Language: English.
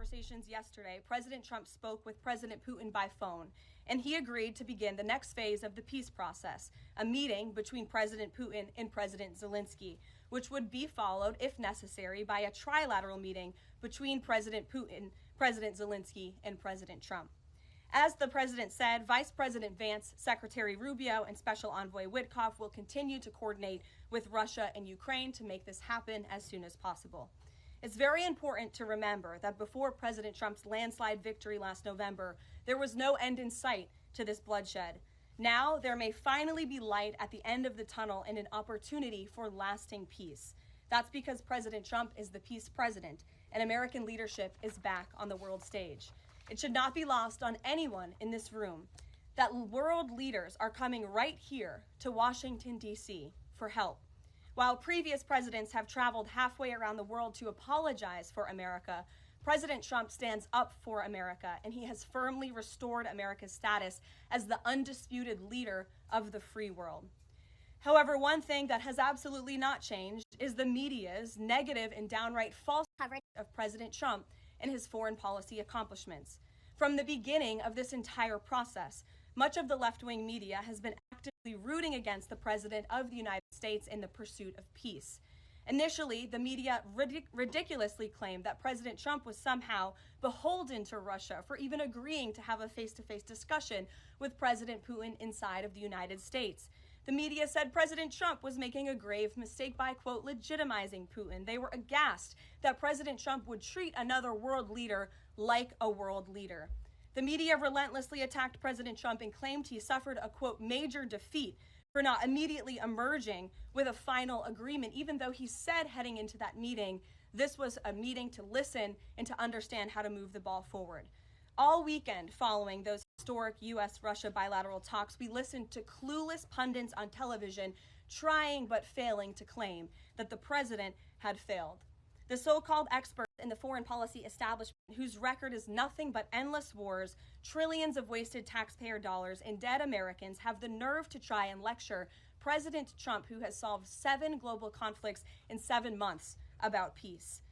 conversations yesterday, President Trump spoke with President Putin by phone, and he agreed to begin the next phase of the peace process, a meeting between President Putin and President Zelensky, which would be followed, if necessary, by a trilateral meeting between President Putin, President Zelensky, and President Trump. As the president said, Vice President Vance, Secretary Rubio, and Special Envoy Witkoff will continue to coordinate with Russia and Ukraine to make this happen as soon as possible. It's very important to remember that before President Trump's landslide victory last November, there was no end in sight to this bloodshed. Now, there may finally be light at the end of the tunnel and an opportunity for lasting peace. That's because President Trump is the peace president, and American leadership is back on the world stage. It should not be lost on anyone in this room that world leaders are coming right here to Washington, D.C. for help. While previous presidents have traveled halfway around the world to apologize for America, President Trump stands up for America, and he has firmly restored America's status as the undisputed leader of the free world. However, one thing that has absolutely not changed is the media's negative and downright false coverage of President Trump and his foreign policy accomplishments. From the beginning of this entire process, much of the left-wing media has been actively rooting against the President of the United States in the pursuit of peace. Initially, the media ridiculously claimed that President Trump was somehow beholden to Russia for even agreeing to have a face-to-face discussion with President Putin inside of the United States. The media said President Trump was making a grave mistake by, quote, legitimizing Putin. They were aghast that President Trump would treat another world leader like a world leader. The media relentlessly attacked President Trump and claimed he suffered a, quote, major defeat for not immediately emerging with a final agreement, even though he said heading into that meeting, this was a meeting to listen and to understand how to move the ball forward. All weekend following those historic U.S.-Russia bilateral talks, we listened to clueless pundits on television trying but failing to claim that the president had failed. The so-called experts in the foreign policy establishment, whose record is nothing but endless wars, trillions of wasted taxpayer dollars, and dead Americans, have the nerve to try and lecture President Trump, who has solved 7 global conflicts in 7 months, about peace.